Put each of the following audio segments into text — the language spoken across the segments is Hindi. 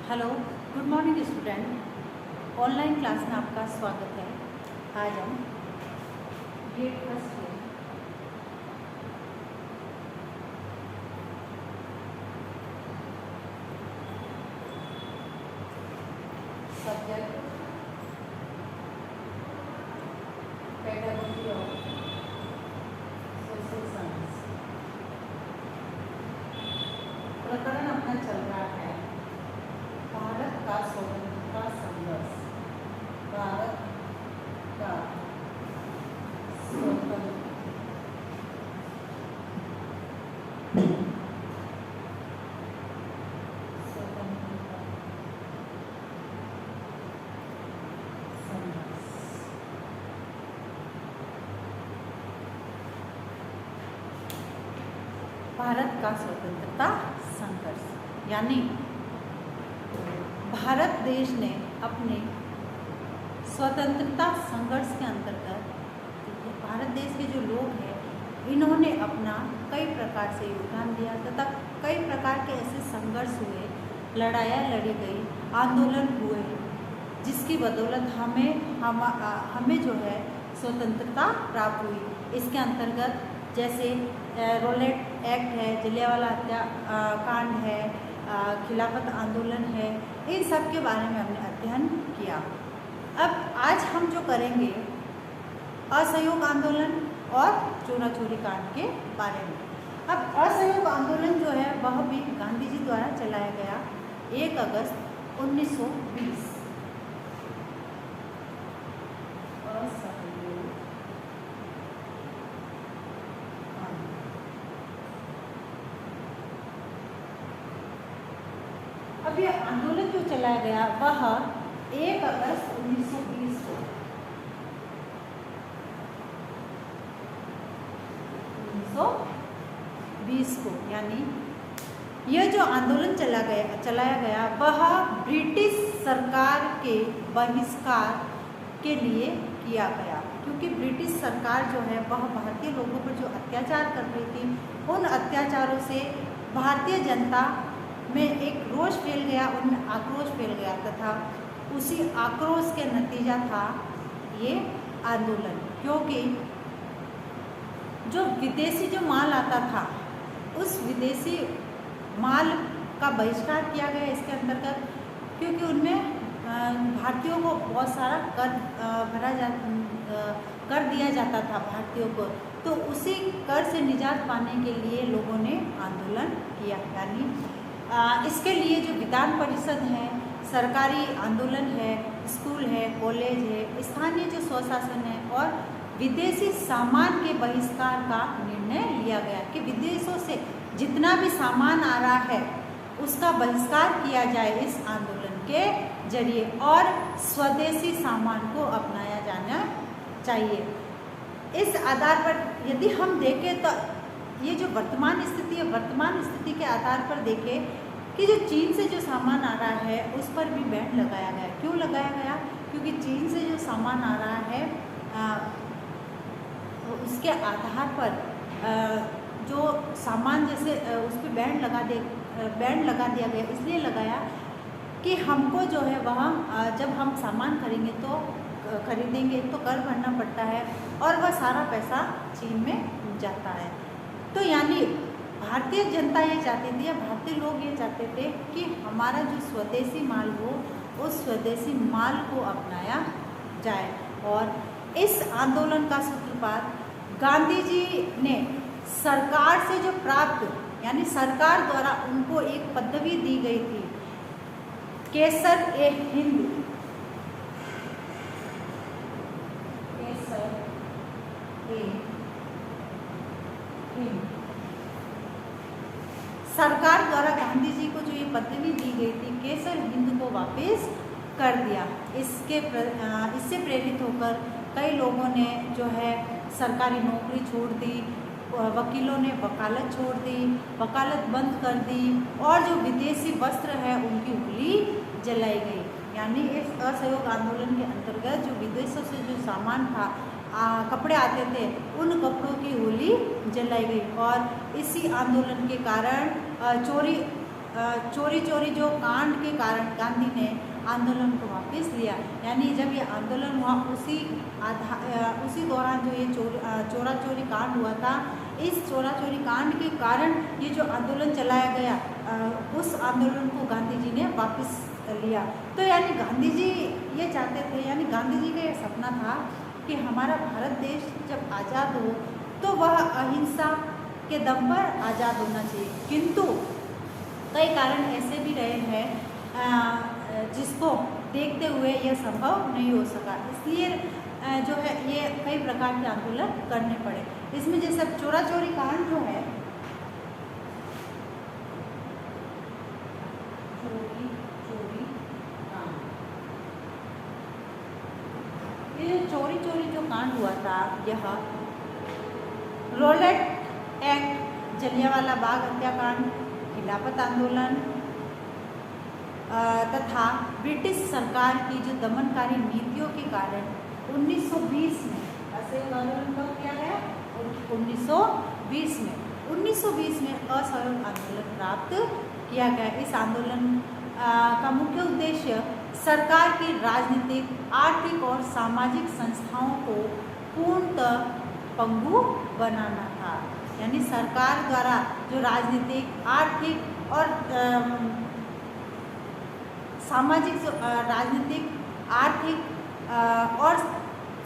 Hello, good morning student. Online class में आपका स्वागत है। आज हम ग्रेड फर्स्ट में subject pedagogy of social science प्रकरण अपना चल रहा है भारत का स्वतंत्रता संघर्ष। भारत का स्वतंत्रता संघर्ष। भारत का स्वतंत्रता संघर्ष यानी भारत देश ने अपने स्वतंत्रता संघर्ष के अंतर्गत भारत देश के जो लोग हैं इन्होंने अपना कई प्रकार से योगदान दिया तथा कई प्रकार के ऐसे संघर्ष हुए, लड़ाइयाँ लड़ी गई, आंदोलन हुए, जिसकी बदौलत हमें जो है स्वतंत्रता प्राप्त हुई। इसके अंतर्गत जैसे रोलेट एक्ट है, जलियांवाला हत्याकांड है, खिलाफत आंदोलन है, इन सब के बारे में हमने अध्ययन किया। अब आज हम जो करेंगे असहयोग आंदोलन और चोरा चोरी कांड के बारे में। अब असहयोग आंदोलन जो है वह भी गांधी जी द्वारा चलाया गया 1 अगस्त 1920। अब ये आंदोलन जो चलाया गया वह 1 अगस्त 1920 को 1920 को यानी यह जो आंदोलन चलाया गया वह ब्रिटिश सरकार के बहिष्कार के लिए किया गया, क्योंकि ब्रिटिश सरकार जो है वह भारतीय लोगों पर जो अत्याचार कर रही थी, उन अत्याचारों से भारतीय जनता में एक रोष फैल गया, उनमें आक्रोश फैल गया तथा उसी आक्रोश के नतीजा था ये आंदोलन। क्योंकि जो विदेशी जो माल आता था उस विदेशी माल का बहिष्कार किया गया इसके अंतर्गत, क्योंकि उनमें भारतीयों को बहुत सारा कर दिया जाता था भारतीयों को, तो उसी कर से निजात पाने के लिए लोगों ने आंदोलन किया। यानी इसके लिए जो विधान परिषद है, सरकारी आंदोलन है, स्कूल है, कॉलेज है, स्थानीय जो स्वशासन है और विदेशी सामान के बहिष्कार का निर्णय लिया गया कि विदेशों से जितना भी सामान आ रहा है उसका बहिष्कार किया जाए इस आंदोलन के जरिए और स्वदेशी सामान को अपनाया जाना चाहिए। इस आधार पर यदि हम देखें तो ये जो वर्तमान स्थिति है, वर्तमान स्थिति के आधार पर देखें कि जो चीन से जो सामान आ रहा है उस पर भी बैन लगाया गया। क्यों लगाया गया? क्योंकि चीन से जो सामान आ रहा है उसके आधार पर जो सामान जैसे उस पर बैन लगा दिया गया। इसलिए लगाया कि हमको जो है वहाँ जब हम सामान खरीदेंगे तो कर भरना पड़ता है और वह सारा पैसा चीन में जाता है। तो यानी भारतीय जनता ये चाहती थी या भारतीय लोग ये चाहते थे कि हमारा जो स्वदेशी माल हो उस स्वदेशी माल को अपनाया जाए। और इस आंदोलन का सूत्रपात गांधी जी ने सरकार से जो प्राप्त यानी सरकार द्वारा उनको एक पदवी दी गई थी, केसर ए हिंद, केसर ए हिंद, सरकार द्वारा गांधी जी को जो ये पदवी दी गई थी केसर हिंद को वापस कर दिया। इससे प्रेरित होकर कई लोगों ने जो है सरकारी नौकरी छोड़ दी, वकीलों ने वकालत छोड़ दी, वकालत बंद कर दी और जो विदेशी वस्त्र है उनकी होली जलाई गई। यानी इस असहयोग आंदोलन के अंतर्गत जो विदेशों से जो सामान था, कपड़े आते थे, उन कपड़ों की होली जलाई गई और इसी आंदोलन के कारण चोरी चोरी चोरी जो कांड के कारण गांधी ने आंदोलन को वापस लिया। यानी जब ये आंदोलन हुआ उसी दौरान जो ये चोरा चोरी कांड हुआ था, इस चोरा चोरी कांड के कारण ये जो आंदोलन चलाया गया, उस आंदोलन को गांधी जी ने वापस लिया। तो यानी गांधी जी ये चाहते थे, यानी गांधी जी का ये सपना था कि हमारा भारत देश जब आज़ाद हो तो वह अहिंसा के दम पर आज़ाद होना चाहिए। किंतु कई कारण ऐसे भी रहे हैं जिसको देखते हुए यह संभव नहीं हो सका, इसलिए जो है ये कई प्रकार के आंदोलन करने पड़े। इसमें जैसे चोरा चोरी कांड जो है, चोरी चोरी कांड, ये चोरी चोरी जो कांड हुआ था, यह रॉलेट एक्ट, जलियांवाला बाग हत्याकांड, खिलाफत आंदोलन तथा ब्रिटिश सरकार की जो दमनकारी नीतियों के कारण 1920 में असहयोग आंदोलन कब किया गया? 1920 में। 1920 में असहयोग आंदोलन प्राप्त किया गया। इस आंदोलन का मुख्य उद्देश्य सरकार की राजनीतिक, आर्थिक और सामाजिक संस्थाओं को पूर्णतः पंगु बनाना था। यानी सरकार द्वारा जो राजनीतिक, आर्थिक और सामाजिक राजनीतिक, आर्थिक और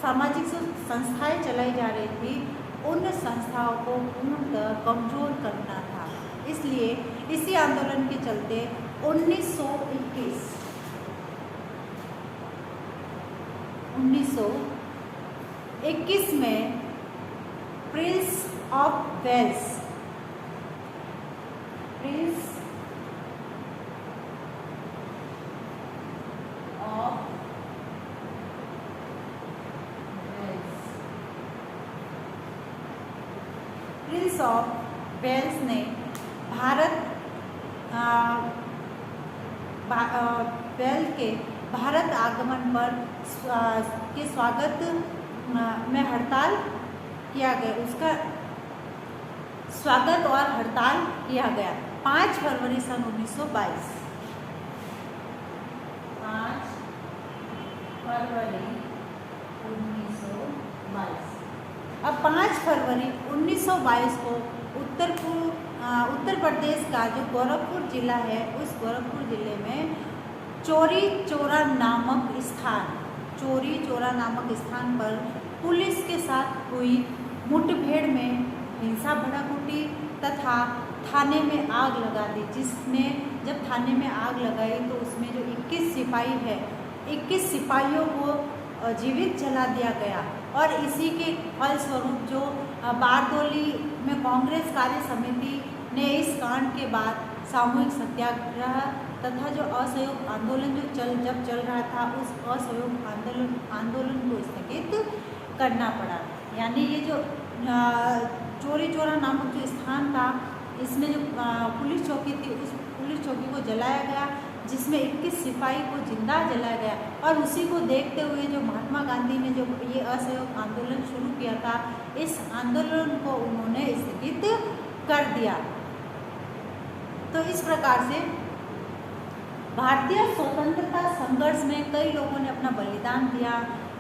सामाजिक जो संस्थाएं चलाई जा रही थी, उन संस्थाओं को पूर्णतः कमजोर करना था। इसलिए इसी आंदोलन के चलते 1921 में प्रिंस ऑफ वेल्स ने भारत आगमन पर के स्वागत में हड़ताल किया गया, उसका स्वागत और हड़ताल किया गया 5 फरवरी सन 1922। 5 फरवरी 1922। अब 5 फरवरी 1922 को उत्तर प्रदेश का जो गोरखपुर जिला है, उस गोरखपुर जिले में चौरी चौरा नामक स्थान पर पुलिस के साथ हुई मुठभेड़ में हिंसा भड़क उठी तथा थाने में आग लगा दी। जिसने जब थाने में आग लगाई तो उसमें जो 21 सिपाही है, 21 सिपाहियों को जीवित जला दिया गया। और इसी के फलस्वरूप जो बारदोली में कांग्रेस कार्य समिति ने इस कांड के बाद सामूहिक सत्याग्रह तथा जो असहयोग आंदोलन जब चल रहा था, उस असहयोग आंदोलन को स्थगित करना पड़ा। यानी ये जो चौरी चौरा नामक जो स्थान था, इसमें जो पुलिस चौकी थी, उस पुलिस चौकी को जलाया गया, जिसमें 21 सिपाही को जिंदा जलाया गया। और उसी को देखते हुए जो महात्मा गांधी ने जो ये असहयोग आंदोलन शुरू किया था, इस आंदोलन को उन्होंने स्थगित कर दिया। तो इस प्रकार से भारतीय स्वतंत्रता संघर्ष में कई लोगों ने अपना बलिदान दिया,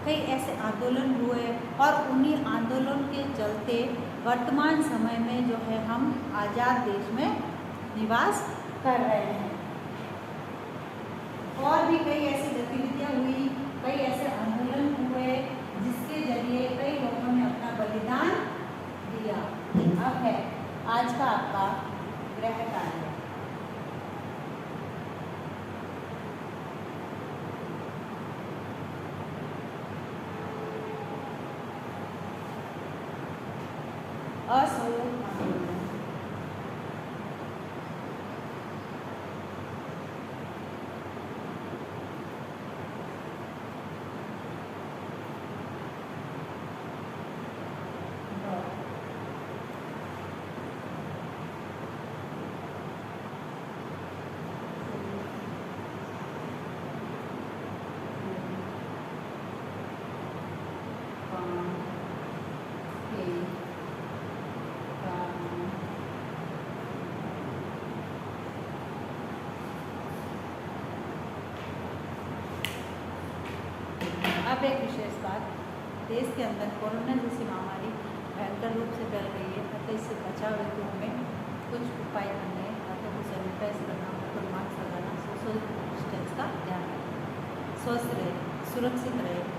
कई ऐसे आंदोलन हुए और उन्हीं आंदोलन के चलते वर्तमान समय में जो है हम आज़ाद देश में निवास कर रहे हैं। और भी कई ऐसी गतिविधियाँ हुई, कई ऐसे आंदोलन हुए जिसके जरिए कई लोगों ने अपना बलिदान दिया। अब है आज का आपका गृह कार्य। असहयोग आंदोलन। यहाँ पे एक विशेष बात, देश के अंदर कोरोना जैसी महामारी भयंकर रूप से फैल रही है, अतः इससे बचाव हेतु हमें कुछ उपाय करने हैं। हाथों को सैनिटाइज करना, मुंह पर मास्क लगाना, सोशल डिस्टेंस का ध्यान रखना, स्वस्थ रहे, सुरक्षित रहे।